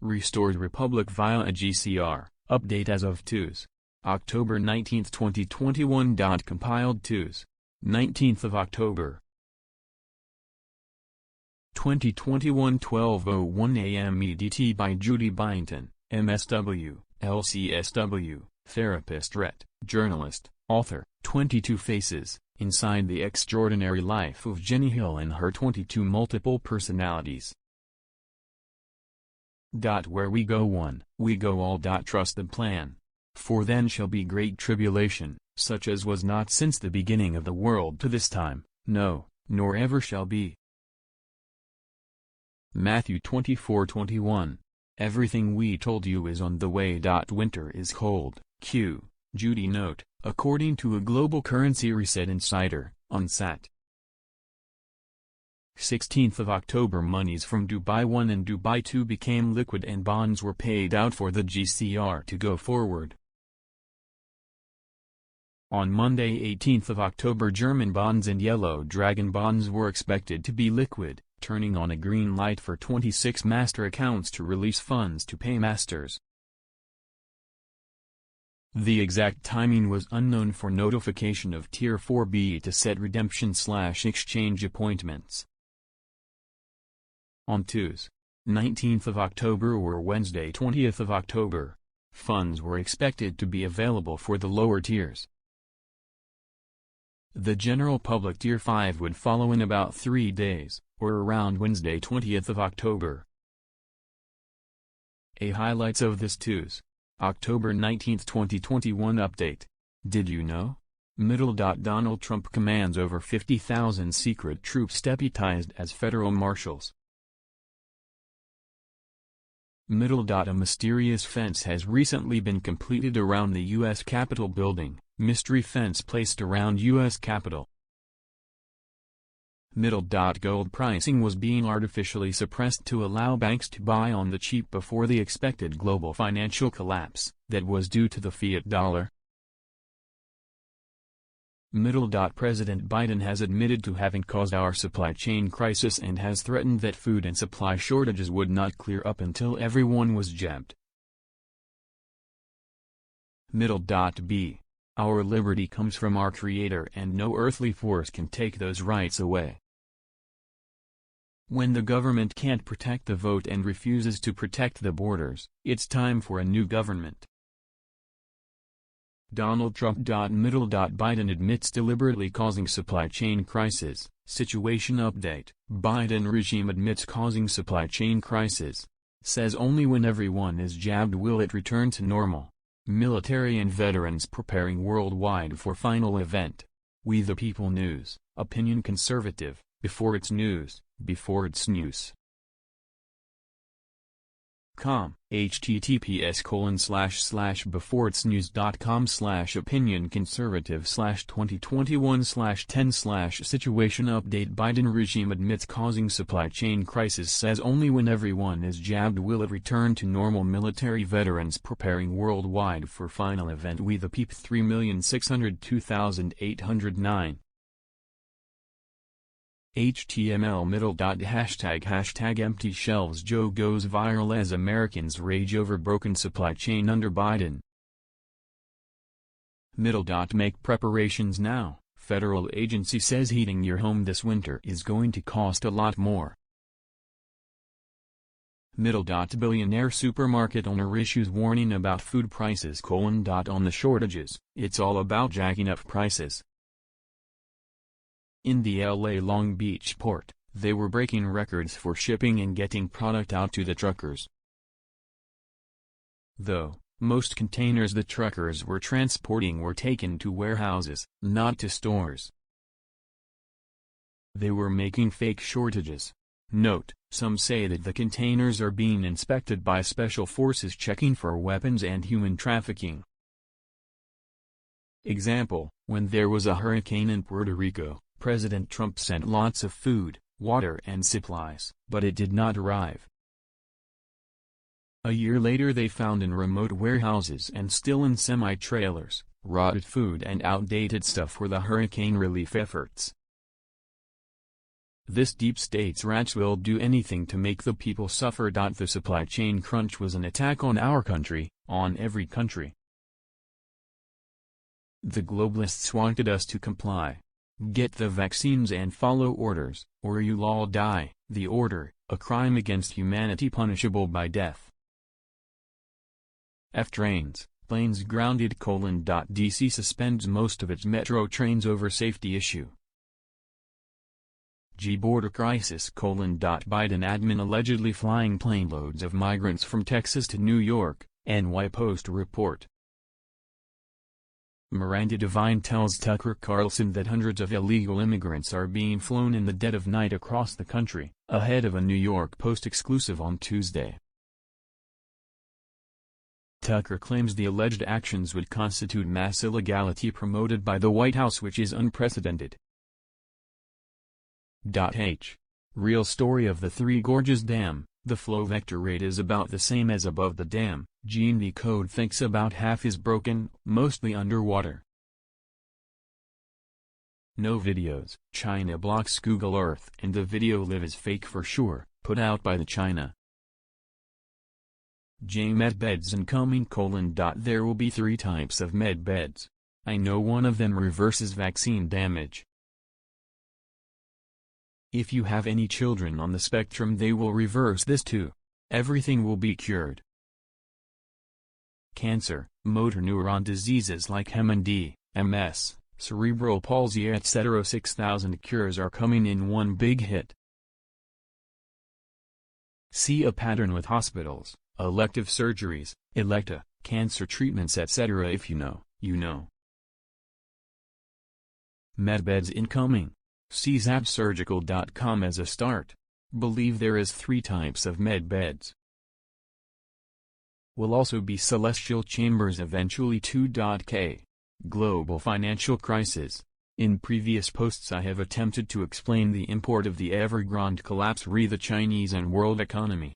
Restored Republic via a GCR, update as of Tues. October 19, 2021. Compiled Tues. 19th of October. 2021 12:01 a.m. EDT by Judy Byington, MSW, LCSW, therapist RET, journalist, author. 22 Faces, Inside the Extraordinary Life of Jenny Hill and Her 22 Multiple Personalities. Where we go one, we go all. Trust the plan. For then shall be great tribulation, such as was not since the beginning of the world to this time, no, nor ever shall be. Matthew 24:21. Everything we told you is on the way. Winter is cold. Q. Judy note, according to a global currency reset insider, on SAT. 16th of October. Monies from Dubai 1 and Dubai 2 became liquid and bonds were paid out for the GCR to go forward. On Monday 18th of October, German bonds and Yellow Dragon bonds were expected to be liquid, turning on a green light for 26 master accounts to release funds to pay masters. The exact timing was unknown for notification of Tier 4B to set redemption/exchange appointments. On Tues, 19th of October or Wednesday 20th of October, funds were expected to be available for the lower tiers. The general public Tier 5 would follow in about 3 days, or around Wednesday 20th of October. A highlights of this Tues. October 19, 2021 update. Did you know? Donald Trump commands over 50,000 secret troops deputized as federal marshals. A mysterious fence has recently been completed around the U.S. Capitol building, mystery fence placed around U.S. Capitol. Gold pricing was being artificially suppressed to allow banks to buy on the cheap before the expected global financial collapse that was due to the fiat dollar. President Biden has admitted to having caused our supply chain crisis and has threatened that food and supply shortages would not clear up until everyone was jabbed. B. Our liberty comes from our Creator and no earthly force can take those rights away. When the government can't protect the vote and refuses to protect the borders, it's time for a new government. Donald Trump. Biden admits deliberately causing supply chain crisis. Situation update. Biden regime admits causing supply chain crisis. Says only when everyone is jabbed will it return to normal. Military and veterans preparing worldwide for final event. We the People News, opinion conservative, before it's news, before it's news. https://beforeitsnews.com/opinion conservative/2021/10/ Situation update. Biden regime admits causing supply chain crisis. Says only when everyone is jabbed will it return to normal. Military veterans preparing worldwide for final event. We the Peep 3,602,809. HTML #hashtag empty shelves. Joe goes viral as Americans rage over broken supply chain under Biden. Make preparations now. Federal agency says heating your home this winter is going to cost a lot more. Billionaire supermarket owner issues warning about food prices. On the shortages, it's all about jacking up prices. In the LA Long Beach port, they were breaking records for shipping and getting product out to the truckers. Though, most containers the truckers were transporting were taken to warehouses, not to stores. They were making fake shortages. Note, some say that the containers are being inspected by special forces checking for weapons and human trafficking. Example, when there was a hurricane in Puerto Rico, President Trump sent lots of food, water and supplies, but it did not arrive. A year later they found in remote warehouses and still in semi-trailers, rotted food and outdated stuff for the hurricane relief efforts. This deep state's rats will do anything to make the people suffer. The supply chain crunch was an attack on our country, on every country. The globalists wanted us to comply. Get the vaccines and follow orders, or you'll all die. The order, a crime against humanity punishable by death. Planes grounded. DC suspends most of its metro trains over safety issue. G border crisis. Biden admin allegedly flying plane loads of migrants from Texas to New York, NY Post report. Miranda Devine tells Tucker Carlson that hundreds of illegal immigrants are being flown in the dead of night across the country, ahead of a New York Post exclusive on Tuesday. Tucker claims the alleged actions would constitute mass illegality promoted by the White House, which is unprecedented. Real story of the Three Gorges Dam. The flow vector rate is about the same as above the dam. Gene the code thinks about half is broken, mostly underwater. No videos. China blocks Google Earth and the video live is fake for sure, put out by the China. Med beds incoming. There will be 3 types of med beds. I know one of them reverses vaccine damage. If you have any children on the spectrum, they will reverse this too. Everything will be cured. Cancer, motor neuron diseases like MND, MS, cerebral palsy etc. 6,000 cures are coming in one big hit. See a pattern with hospitals, elective surgeries, electa, cancer treatments etc. If you know, you know. Medbeds incoming. See zapsurgical.com as a start. Believe there is 3 types of med beds. Will also be celestial chambers eventually. 2.K. Global financial crisis. In previous posts I have attempted to explain the import of the Evergrande collapse re the Chinese and world economy.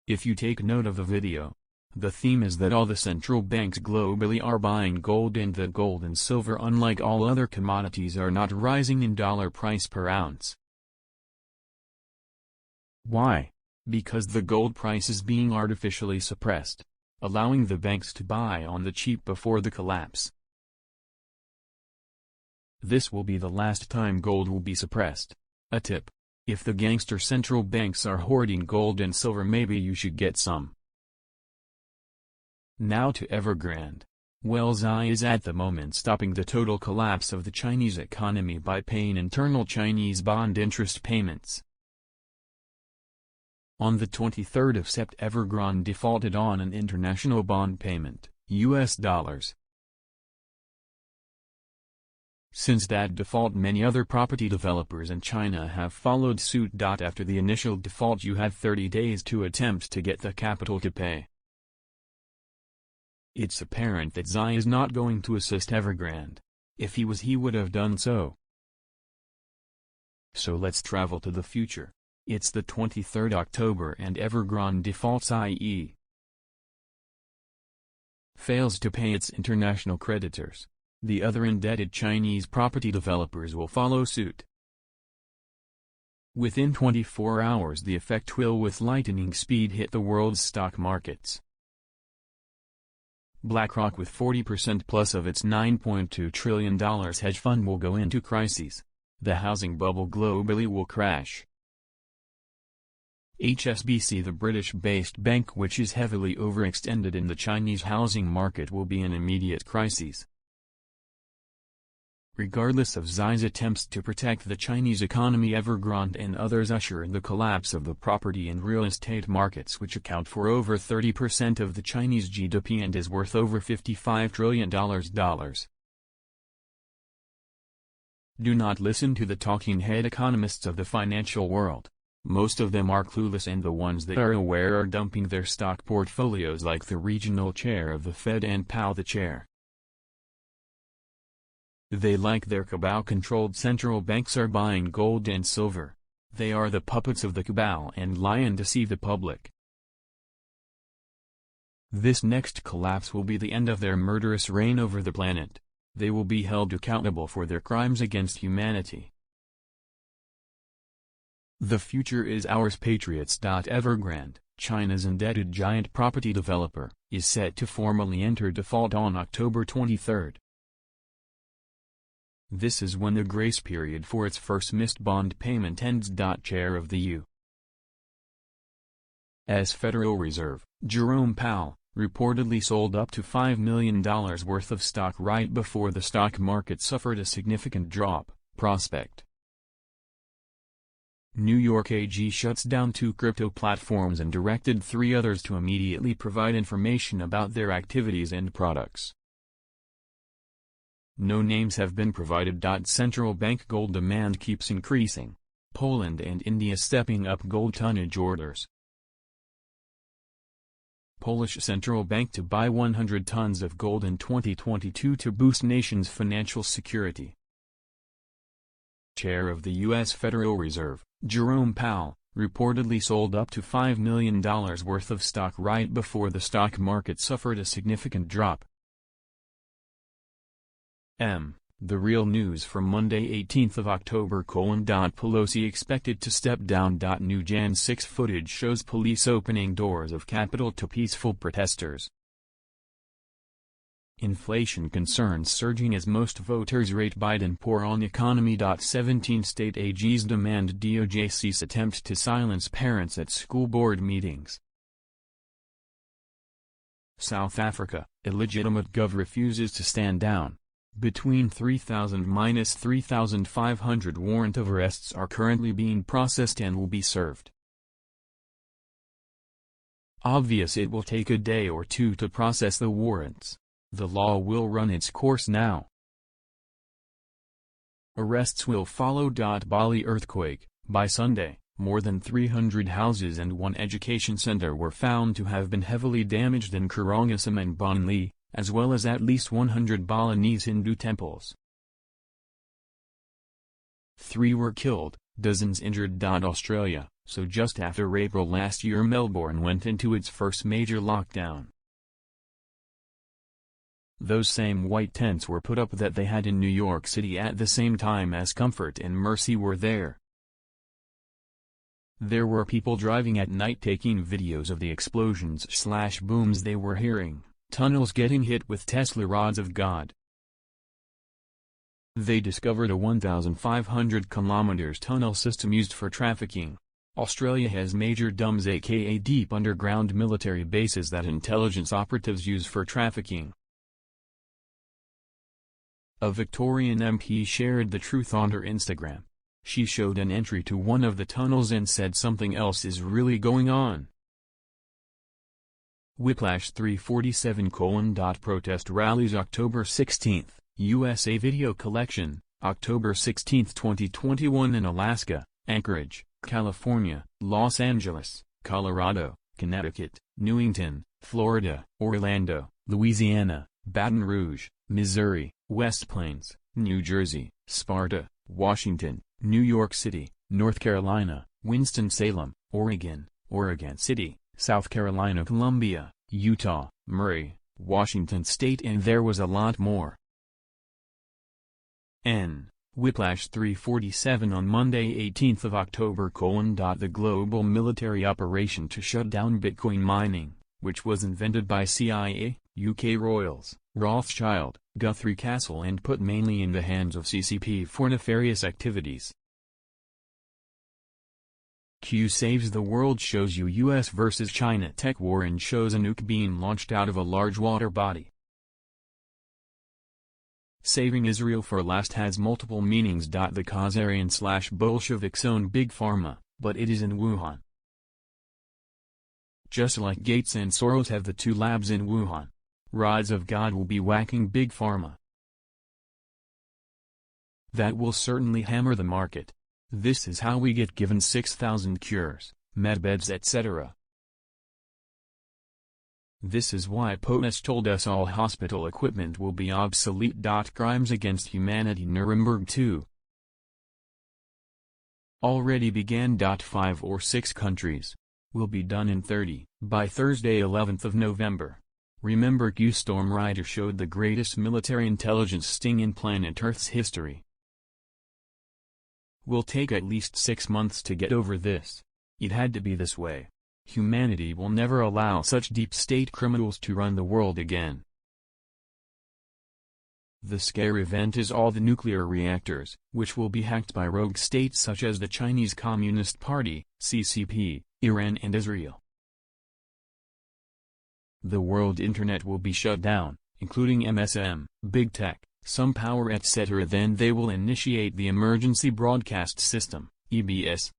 If you take note of the video, the theme is that all the central banks globally are buying gold and that gold and silver, unlike all other commodities, are not rising in dollar price per ounce. Why? Because the gold price is being artificially suppressed, allowing the banks to buy on the cheap before the collapse. This will be the last time gold will be suppressed. A tip: if the gangster central banks are hoarding gold and silver, maybe you should get some. Now to Evergrande. Well, Xi is at the moment stopping the total collapse of the Chinese economy by paying internal Chinese bond interest payments. On the 23rd of September, Evergrande defaulted on an international bond payment, US dollars. Since that default, many other property developers in China have followed suit. After the initial default, you have 30 days to attempt to get the capital to pay. It's apparent that Xi is not going to assist Evergrande. If he was, he would have done so. So let's travel to the future. It's the 23rd October and Evergrande defaults, i.e. fails to pay its international creditors. The other indebted Chinese property developers will follow suit. Within 24 hours the effect will with lightning speed hit the world's stock markets. BlackRock, with 40% plus of its $9.2 trillion hedge fund, will go into crises. The housing bubble globally will crash. HSBC, the British-based bank which is heavily overextended in the Chinese housing market, will be in immediate crises. Regardless of Xi's attempts to protect the Chinese economy, Evergrande and others usher in the collapse of the property and real estate markets, which account for over 30% of the Chinese GDP and is worth over $55 trillion. Do not listen to the talking head economists of the financial world. Most of them are clueless, and the ones that are aware are dumping their stock portfolios like the regional chair of the Fed and Powell the chair. They, like their cabal-controlled central banks, are buying gold and silver. They are the puppets of the cabal and lie and deceive the public. This next collapse will be the end of their murderous reign over the planet. They will be held accountable for their crimes against humanity. The future is ours. Patriots. Evergrande, China's indebted giant property developer, is set to formally enter default on October 23. This is when the grace period for its first missed bond payment ends. Chair of the U.S. Federal Reserve, Jerome Powell, reportedly sold up to $5 million worth of stock right before the stock market suffered a significant drop. Prospect. New York AG shuts down 2 crypto platforms and directed 3 others to immediately provide information about their activities and products. No names have been provided. Central bank gold demand keeps increasing. Poland and India stepping up gold tonnage orders. Polish central bank to buy 100 tons of gold in 2022 to boost nation's financial security. Chair of the U.S. Federal Reserve, Jerome Powell, reportedly sold up to $5 million worth of stock right before the stock market suffered a significant drop. The real news from Monday 18th of October: Pelosi expected to step down. New Jan 6 footage shows police opening doors of Capitol to peaceful protesters. Inflation concerns surging as most voters rate Biden poor on economy. 17 state AGs demand DOJ cease attempt to silence parents at school board meetings. South Africa, illegitimate gov refuses to stand down. Between 3,000–3,500 warrant of arrests are currently being processed and will be served. Obvious it will take a day or two to process the warrants. The law will run its course now. Arrests will follow. Bali earthquake: by Sunday, more than 300 houses and 1 education center were found to have been heavily damaged in Karangasem and Bali, as well as at least 100 Balinese Hindu temples. 3 were killed, dozens injured. Australia: so just after April last year, Melbourne went into its first major lockdown. Those same white tents were put up that they had in New York City at the same time as Comfort and Mercy were there. There were people driving at night taking videos of the explosions/booms they were hearing. Tunnels getting hit with Tesla rods of God. They discovered a 1,500 km tunnel system used for trafficking. Australia has major DUMBs, aka deep underground military bases that intelligence operatives use for trafficking. A Victorian MP shared the truth on her Instagram. She showed an entry to one of the tunnels and said something else is really going on. Whiplash 347: Protest rallies October 16, USA video collection, October 16, 2021 in Alaska, Anchorage, California, Los Angeles, Colorado, Connecticut, Newington, Florida, Orlando, Louisiana, Baton Rouge, Missouri, West Plains, New Jersey, Sparta, Washington, New York City, North Carolina, Winston-Salem, Oregon, Oregon City, South Carolina, Columbia, Utah, Murray, Washington State, and there was a lot more. Whiplash 347 on Monday 18th of October: the global military operation to shut down Bitcoin mining, which was invented by CIA, UK royals, Rothschild, Guthrie Castle, and put mainly in the hands of CCP for nefarious activities. Q saves the world shows you US versus China tech war and shows a nuke being launched out of a large water body. Saving Israel for last has multiple meanings. The Khazarian/Bolsheviks own Big Pharma, but it is in Wuhan. Just like Gates and Soros have the 2 labs in Wuhan. Rods of God will be whacking Big Pharma. That will certainly hammer the market. This is how we get given 6,000 cures, medbeds, etc. This is why POTUS told us all hospital equipment will be obsolete. Crimes against humanity Nuremberg 2 already began. 5 or 6 countries. Will be done in 30, by Thursday 11th of November. Remember Q Storm Rider showed the greatest military intelligence sting in planet Earth's history. Will take at least 6 months to get over this. It had to be this way. Humanity will never allow such deep state criminals to run the world again. The scare event is all the nuclear reactors, which will be hacked by rogue states such as the Chinese Communist Party, CCP, Iran and Israel. The world internet will be shut down, including MSM, big tech, some power etc. Then they will initiate the Emergency Broadcast System, EBS.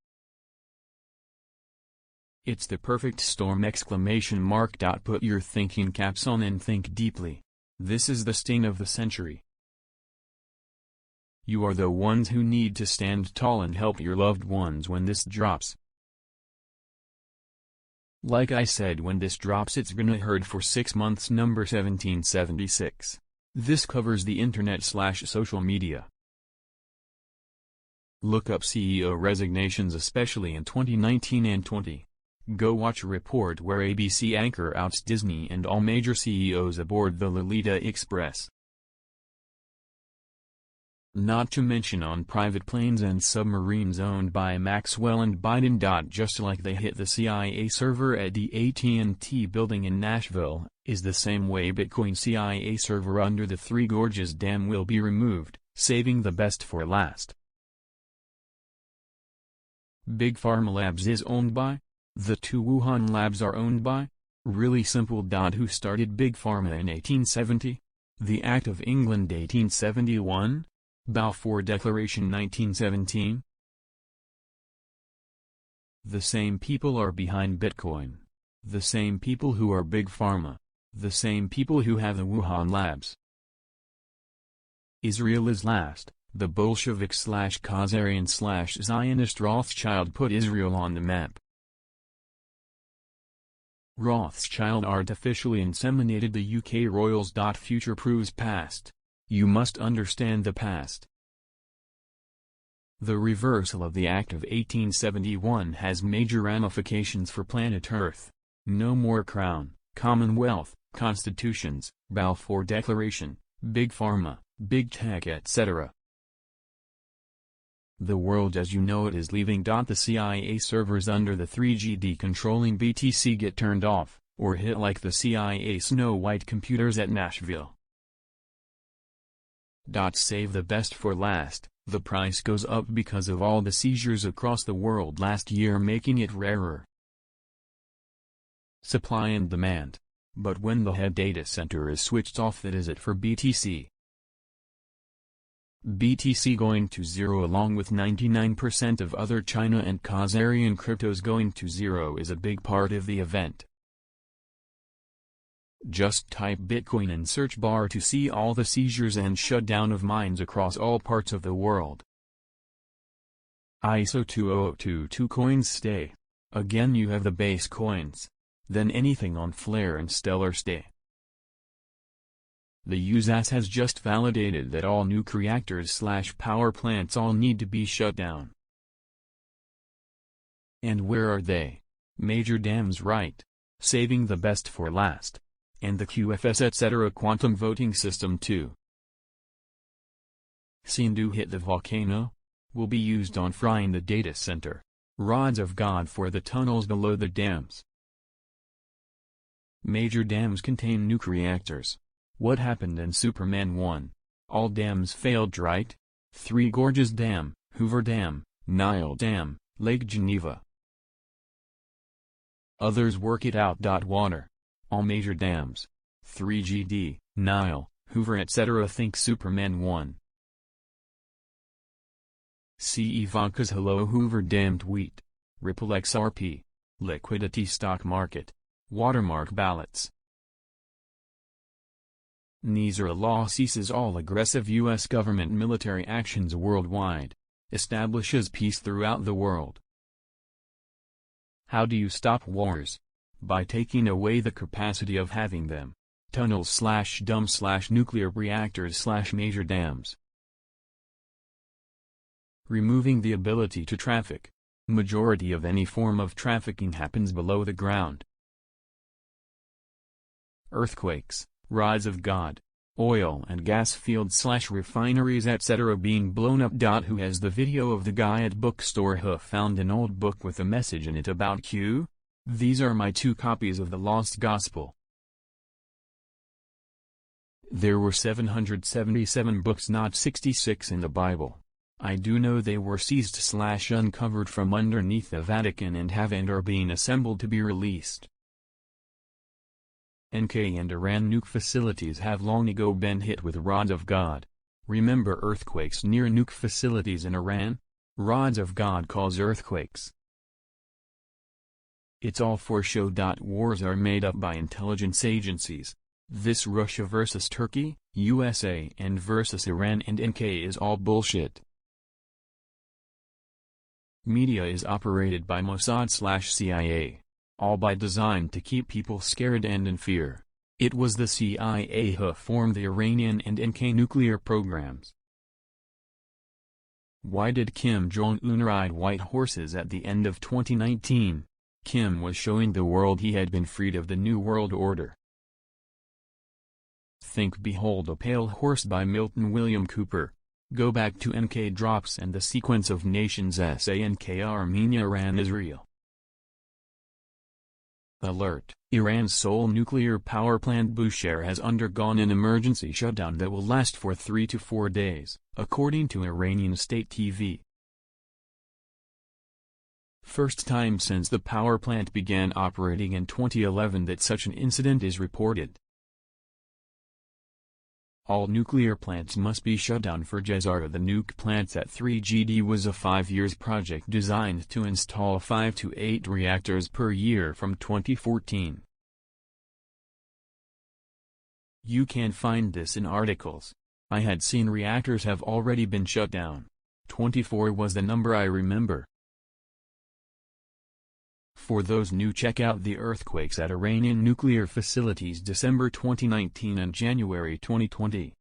It's the perfect storm! Put your thinking caps on and think deeply. This is the stain of the century. You are the ones who need to stand tall and help your loved ones when this drops. Like I said, when this drops it's gonna hurt for 6 months. Number 1776. This covers the internet/social media. Look up CEO resignations especially in 2019 and 20. Go watch a report where ABC anchor outs Disney and all major CEOs aboard the Lolita Express. Not to mention on private planes and submarines owned by Maxwell and Biden. Just like they hit the CIA server at the AT&T building in Nashville, is the same way Bitcoin CIA server under the Three Gorges Dam will be removed, saving the best for last. Big Pharma Labs is owned by? The two Wuhan labs are owned by? Really simple. Who started Big Pharma in 1870? The Act of England 1871? Balfour Declaration 1917? The same people are behind Bitcoin. The same people who are Big Pharma. The same people who have the Wuhan labs. Israel is last. The Bolshevik/Khazarian/Zionist Rothschild put Israel on the map. Rothschild artificially inseminated the UK royals. Future proves past. You must understand the past. The reversal of the Act of 1871 has major ramifications for planet Earth. No more Crown, Commonwealth, Constitutions, Balfour Declaration, Big Pharma, Big Tech etc. The world as you know it is leaving. The CIA servers under the 3GD controlling BTC get turned off, or hit like the CIA Snow White computers at Nashville. Save the best for last. The price goes up because of all the seizures across the world last year, making it rarer. Supply and demand. But when the head data center is switched off, that is it for BTC. BTC going to zero along with 99% of other China and Khazarian cryptos going to zero is a big part of the event. Just type Bitcoin in search bar to see all the seizures and shutdown of mines across all parts of the world. ISO 20022 coins stay. Again you have the base coins. Then anything on Flare and Stellar stay. The USAS has just validated that all nuke reactors/power plants all need to be shut down. And where are they? Major dams, right. Saving the best for last. And the QFS etc. quantum voting system too. Sindu hit the volcano? Will be used on frying the data center. Rods of God for the tunnels below the dams. Major dams contain nuke reactors. What happened in Superman 1? All dams failed, right? Three Gorges Dam, Hoover Dam, Nile Dam, Lake Geneva. Others work it out. Water. All major dams. 3GD, Nile, Hoover etc. Think Superman 1. See Ivanka's Hello Hoover Dam tweet. Ripple XRP. Liquidity stock market. Watermark ballots. Nizar law ceases all aggressive U.S. government military actions worldwide. Establishes peace throughout the world. How do you stop wars? By taking away the capacity of having them. Tunnels/dumps/nuclear reactors/major dams. Removing the ability to traffic. Majority of any form of trafficking happens below the ground. Earthquakes. Rise of God. oil and gas fields / refineries etc. being blown up. Who has the video of the guy at bookstore who found an old book with a message in it about Q? These are my 2 copies of the Lost Gospel. There were 777 books, not 66 in the Bible. I do know they were seized / uncovered from underneath the Vatican and are being assembled to be released. NK and Iran nuke facilities have long ago been hit with rods of God. Remember earthquakes near nuke facilities in Iran? Rods of God cause earthquakes. It's all for show. Wars are made up by intelligence agencies. This Russia versus Turkey, USA and versus Iran and NK is all bullshit. Media is operated by Mossad / CIA. All by design to keep people scared and in fear. It was the CIA who formed the Iranian and NK nuclear programs. Why did Kim Jong-un ride white horses at the end of 2019? Kim was showing the world he had been freed of the New World Order. Think Behold a Pale Horse by Milton William Cooper. Go back to NK drops and the sequence of nations SANK Armenia Iran Israel. Alert! Iran's sole nuclear power plant Bushehr has undergone an emergency shutdown that will last for 3 to 4 days, according to Iranian state TV. First time since the power plant began operating in 2011 that such an incident is reported. All nuclear plants must be shut down for GCR. The nuke plants at 3GD was a 5 years project designed to install 5 to 8 reactors per year from 2014. You can find this in articles. I had seen reactors have already been shut down. 24 was the number I remember. For those new, check out the earthquakes at Iranian nuclear facilities December 2019 and January 2020.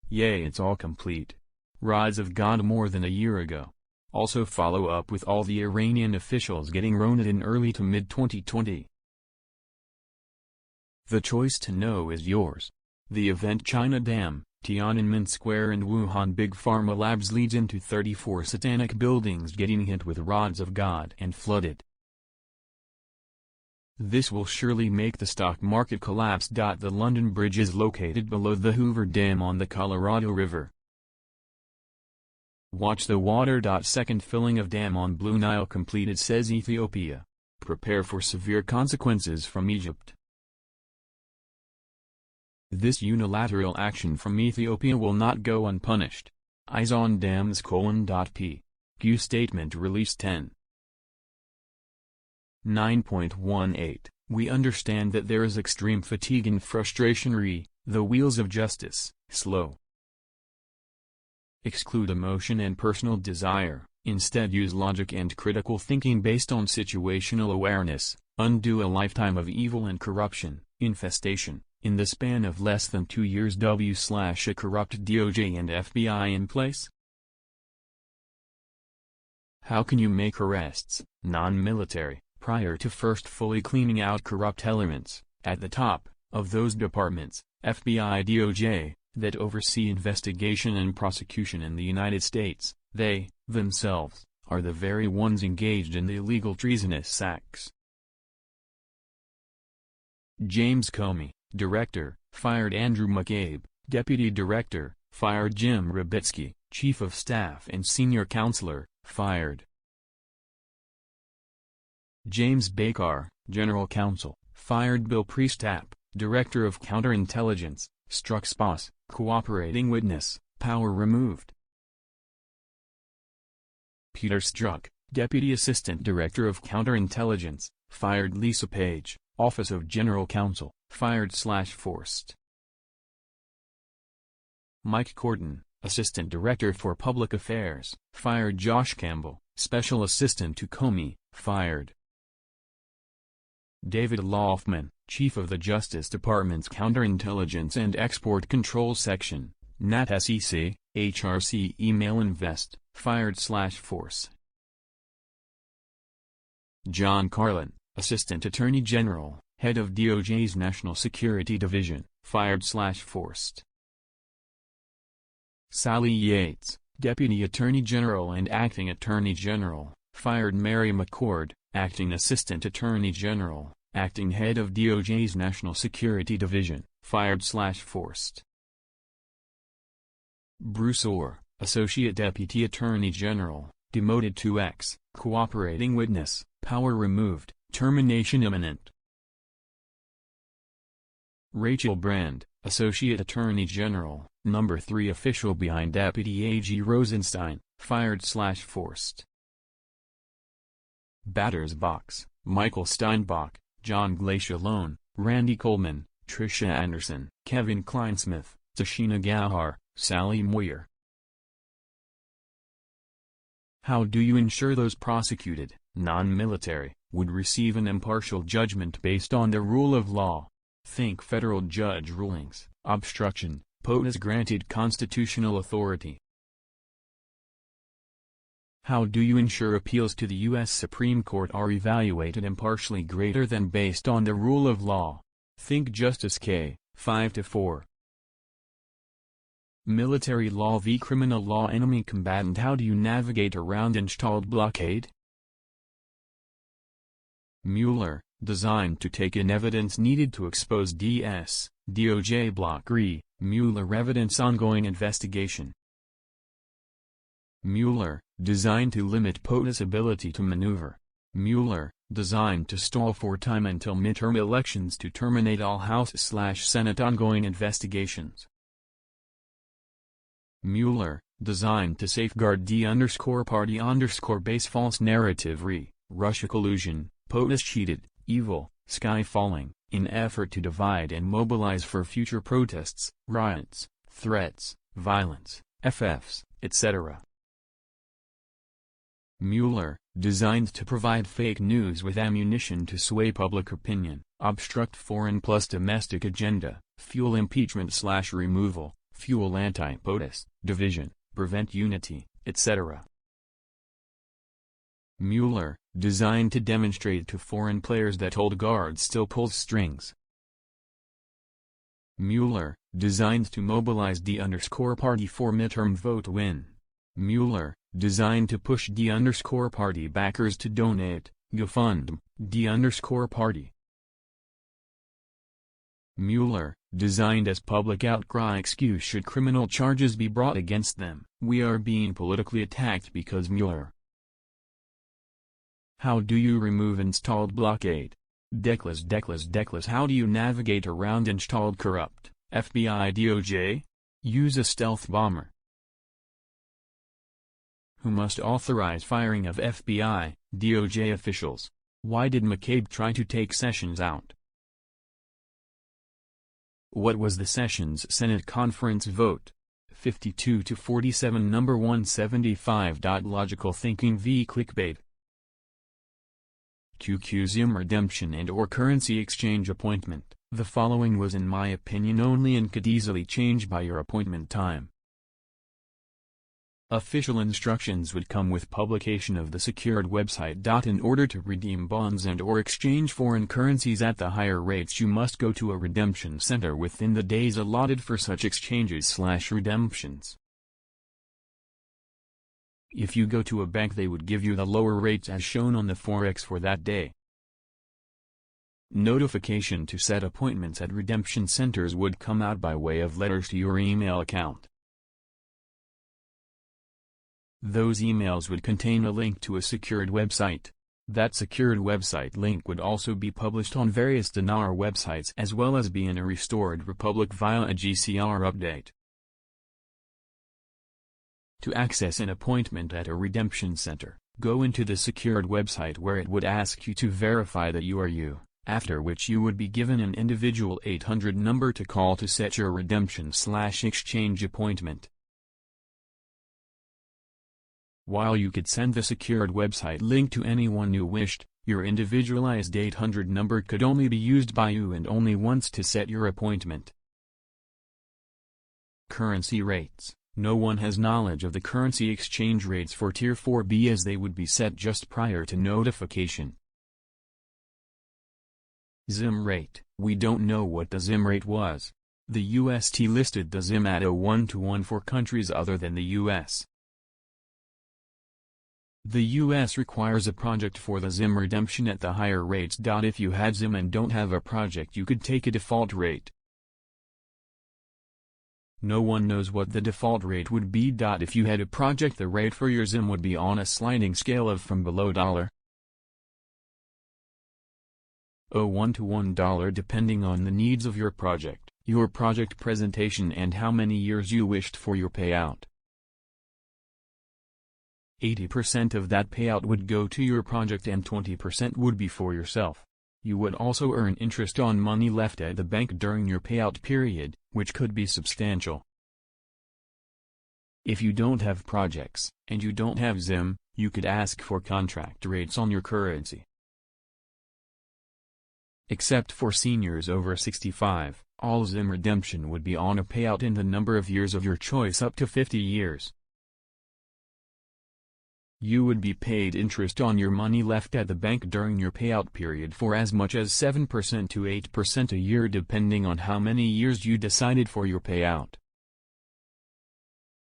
Yay, it's all complete. Rods of God more than a year ago. Also follow up with all the Iranian officials getting roned in early to mid-2020. The choice to know is yours. The event China Dam, Tiananmen Square and Wuhan Big Pharma Labs leads into 34 satanic buildings getting hit with rods of God and flooded. This will surely make the stock market collapse. The London Bridge is located below the Hoover Dam on the Colorado River. Watch the water. Second filling of dam on Blue Nile completed, says Ethiopia. Prepare for severe consequences from Egypt. This unilateral action from Ethiopia will not go unpunished. Eyes on dams. P.Q statement released 10.9.18 We understand that there is extreme fatigue and frustration. The wheels of justice, slow. Exclude emotion and personal desire, instead use logic and critical thinking based on situational awareness. Undo a lifetime of evil and corruption, infestation. In the span of less than 2 years. A corrupt DOJ and FBI in place? How can you make arrests, non-military, prior to first fully cleaning out corrupt elements, at the top, of those departments, FBI DOJ, that oversee investigation and prosecution in the United States? They, themselves, are the very ones engaged in the illegal treasonous acts. James Comey, Director, fired Andrew McCabe, Deputy Director, fired Jim Rabitsky, Chief of Staff and Senior Counselor, fired James Baker, General Counsel, fired Bill Priestap, Director of Counterintelligence, struck Sposs, cooperating witness, power removed. Peter Strzok, Deputy Assistant Director of Counterintelligence, fired Lisa Page, Office of General Counsel, fired/forced. Mike Corton, Assistant Director for Public Affairs, fired. Josh Campbell, Special Assistant to Comey, fired. David Laufman, Chief of the Justice Department's Counterintelligence and Export Control Section, NAT-SEC, HRC Email Invest, fired/force. John Carlin, Assistant Attorney General, Head of DOJ's National Security Division, fired/forced. Sally Yates, Deputy Attorney General and Acting Attorney General, fired. Mary McCord, Acting Assistant Attorney General, Acting Head of DOJ's National Security Division, fired/forced. Bruce Orr, Associate Deputy Attorney General, demoted to X, cooperating witness, power removed, termination imminent. Rachel Brand, Associate Attorney General, No. 3 official behind Deputy AG Rosenstein, fired/forced. Batters Box, Michael Steinbach, John Glacialone, Randy Coleman, Tricia Anderson, Kevin Kleinsmith, Tashina Gahar, Sally Moyer. How do you ensure those prosecuted, non-military, would receive an impartial judgment based on the rule of law? Think federal judge rulings, obstruction, POTUS granted constitutional authority. How do you ensure appeals to the U.S. Supreme Court are evaluated impartially greater than based on the rule of law? Think Justice K. 5-4. Military law v. criminal law. Enemy combatant. How do you navigate around installed blockade? Mueller, designed to take in evidence needed to expose DOJ block re, Mueller evidence ongoing investigation. Mueller, designed to limit POTUS ability to maneuver. Mueller, designed to stall for time until midterm elections to terminate all House/Senate ongoing investigations. Mueller, designed to safeguard D_party_base false narrative re, Russia collusion, POTUS cheated, evil, sky falling, in effort to divide and mobilize for future protests, riots, threats, violence, FFs, etc. Mueller, designed to provide fake news with ammunition to sway public opinion, obstruct foreign plus domestic agenda, fuel impeachment/removal, fuel anti-POTUS, division, prevent unity, etc. Mueller, designed to demonstrate to foreign players that old guard still pulls strings. Mueller, designed to mobilize D_party for midterm vote win. Mueller, designed to push D_party backers to donate, GoFund, D_party. Mueller, designed as public outcry excuse should criminal charges be brought against them. We are being politically attacked because Mueller. How do you remove installed blockade? Declas. How do you navigate around installed corrupt, FBI DOJ? Use a stealth bomber. Who must authorize firing of FBI, DOJ officials? Why did McCabe try to take Sessions out? What was the Sessions Senate conference vote? 52-47. Number 175. Logical thinking v. clickbait. QQZM redemption and/or currency exchange appointment. The following was in my opinion only and could easily change by your appointment time. Official instructions would come with publication of the secured website. In order to redeem bonds and/or exchange foreign currencies at the higher rates, you must go to a redemption center within the days allotted for such exchanges/redemptions. If you go to a bank, they would give you the lower rates as shown on the Forex for that day. Notification to set appointments at redemption centers would come out by way of letters to your email account. Those emails would contain a link to a secured website. That secured website link would also be published on various dinar websites as well as be in a restored republic via a GCR update. To access an appointment at a redemption center, go into the secured website where it would ask you to verify that you are you, after which you would be given an individual 800 number to call to set your redemption/exchange appointment. While you could send the secured website link to anyone you wished, your individualized 800 number could only be used by you and only once to set your appointment. Currency rates. No one has knowledge of the currency exchange rates for Tier 4B as they would be set just prior to notification. ZIM rate. We don't know what the ZIM rate was. The UST listed the ZIM at a 1-to-1 for countries other than the US. The US requires a project for the ZIM redemption at the higher rates. If you had ZIM and don't have a project, you could take a default rate. No one knows what the default rate would be. If you had a project, the rate for your ZIM would be on a sliding scale of from below $1 to $1 depending on the needs of your project, your project presentation, and how many years you wished for your payout. 80% of that payout would go to your project and 20% would be for yourself. You would also earn interest on money left at the bank during your payout period, which could be substantial. If you don't have projects, and you don't have ZIM, you could ask for contract rates on your currency. Except for seniors over 65, all ZIM redemption would be on a payout in the number of years of your choice up to 50 years. You would be paid interest on your money left at the bank during your payout period for as much as 7% to 8% a year depending on how many years you decided for your payout.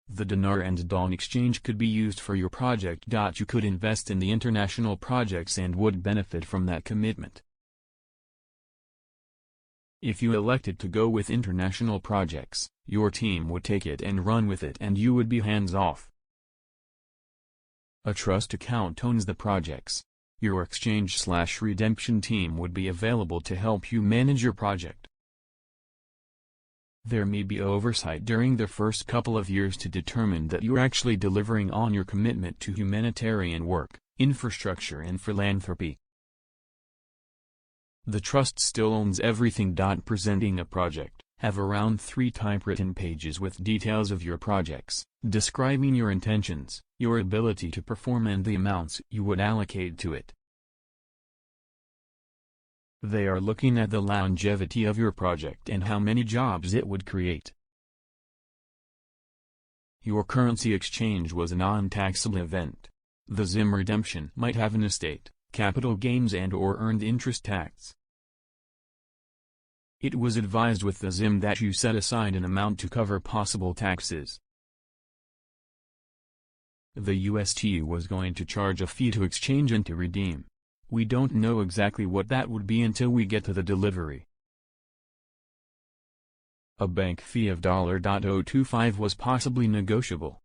The dinar and dong exchange could be used for your project. You could invest in the international projects and would benefit from that commitment. If you elected to go with international projects, your team would take it and run with it and you would be hands-off. A trust account owns the projects. Your exchange/redemption team would be available to help you manage your project. There may be oversight during the first couple of years to determine that you're actually delivering on your commitment to humanitarian work, infrastructure and philanthropy. The trust still owns everything. Presenting a project, have around 3 typewritten pages with details of your projects, describing your intentions, your ability to perform and the amounts you would allocate to it. They are looking at the longevity of your project and how many jobs it would create. Your currency exchange was a non-taxable event. The ZIM redemption might have an estate, capital gains and/or earned interest tax. It was advised with the ZIM that you set aside an amount to cover possible taxes. The UST was going to charge a fee to exchange and to redeem. We don't know exactly what that would be until we get to the delivery. A bank fee of $0.025 was possibly negotiable.